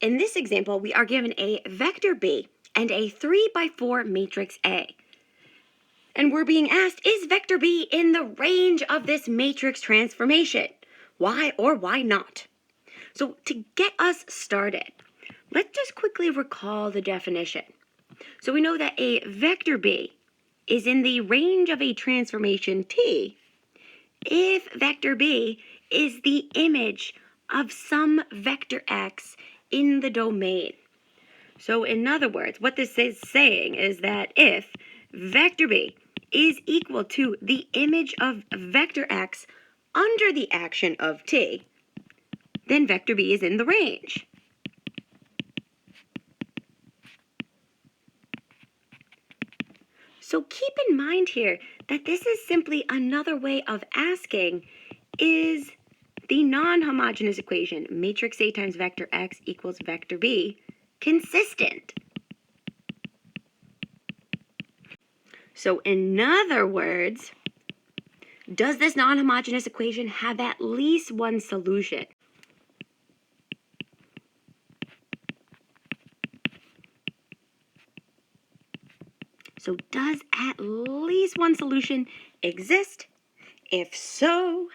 In this example, we are given a vector B and a 3x4 matrix A. And we're being asked, is vector B in the range of this matrix transformation? Why or why not? So to get us started, let's just quickly recall the definition. So we know that a vector B is in the range of a transformation T if vector B is the image of some vector x in the domain. So in other words, what this is saying is that if vector B is equal to the image of vector x under the action of T, then vector B is in the range. So keep in mind here that this is simply another way of asking, is the non-homogeneous equation, matrix A times vector x equals vector B, consistent? So in other words, does this non-homogeneous equation have at least one solution? So does at least one solution exist? If so,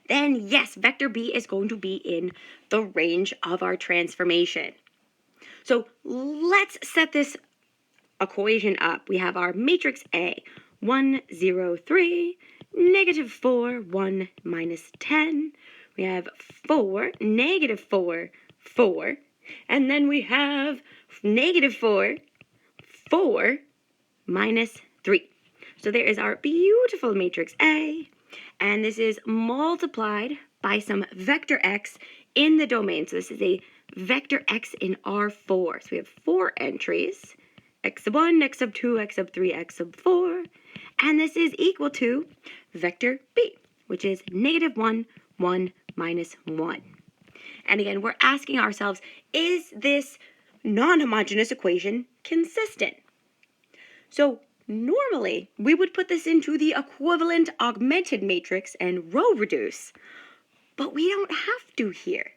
then yes, vector B is going to be in the range of our transformation. So let's set this equation up. We have our matrix A, 1, 0, 3, negative 4, 1, minus 10. We have 4, negative 4, 4. And then we have negative 4, 4, minus 3. So there is our beautiful matrix A, and this is multiplied by some vector x in the domain. So this is a vector x in R4. So we have 4 entries, x sub 1, x sub 2, x sub 3, x sub 4, and this is equal to vector B, which is negative 1, 1, minus 1. And again, we're asking ourselves, is this non-homogeneous equation consistent? So normally, we would put this into the equivalent augmented matrix and row reduce, but we don't have to here.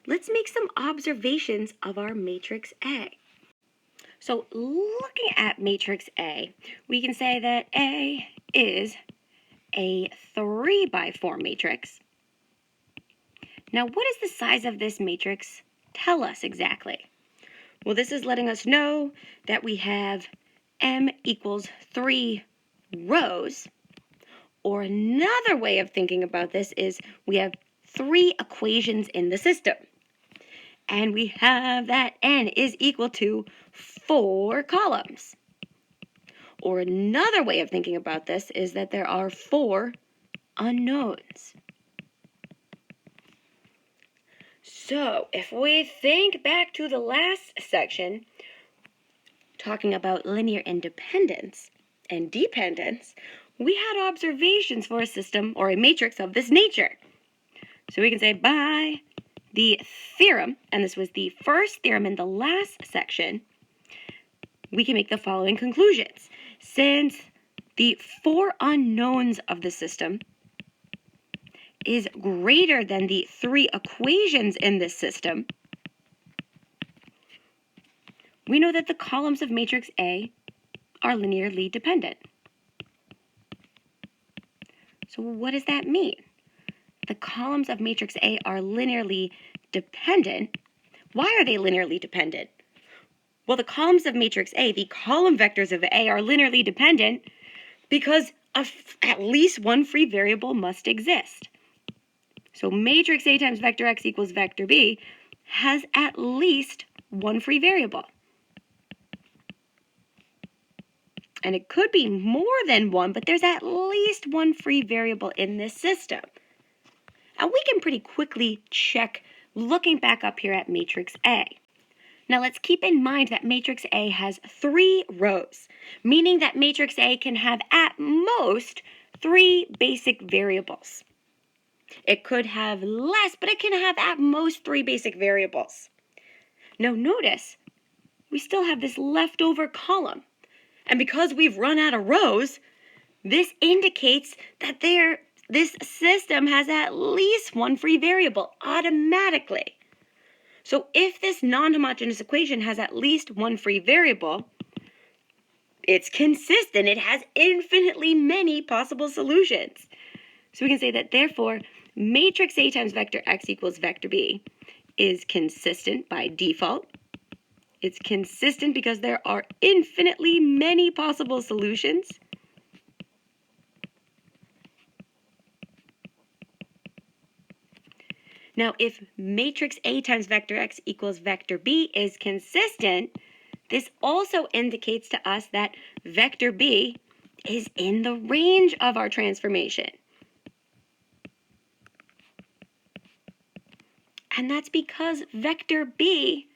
Let's make some observations of our matrix A. So looking at matrix A, we can say that A is a 3x4 matrix. Now, what does the size of this matrix tell us exactly? Well, this is letting us know that we have M equals 3 rows, or another way of thinking about this is we have 3 equations in the system. And we have that N is equal to 4 columns. Or another way of thinking about this is that there are 4 unknowns. So if we think back to the last section, talking about linear independence and dependence, we had observations for a system or a matrix of this nature. So we can say by the theorem, and this was the first theorem in the last section, we can make the following conclusions. Since the 4 unknowns of the system is greater than the 3 equations in this system, we know that the columns of matrix A are linearly dependent. So what does that mean? The columns of matrix A are linearly dependent. Why are they linearly dependent? Well, the columns of matrix A, the column vectors of A, are linearly dependent because at least one free variable must exist. So matrix A times vector x equals vector B has at least one free variable. And it could be more than one, but there's at least one free variable in this system. And we can pretty quickly check looking back up here at matrix A. Now let's keep in mind that matrix A has 3 rows, meaning that matrix A can have at most 3 basic variables. It could have less, but it can have at most 3 basic variables. Now notice, we still have this leftover column. And because we've run out of rows, this indicates that this system has at least one free variable automatically. So if this non-homogeneous equation has at least one free variable, it's consistent. It has infinitely many possible solutions. So we can say that, therefore, matrix A times vector x equals vector B is consistent by default. It's consistent because there are infinitely many possible solutions. Now, if matrix A times vector x equals vector B is consistent, this also indicates to us that vector B is in the range of our transformation. And that's because vector B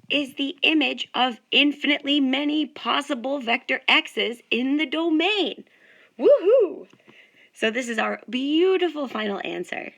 is the image of infinitely many possible vector x's in the domain. Woohoo! So this is our beautiful final answer.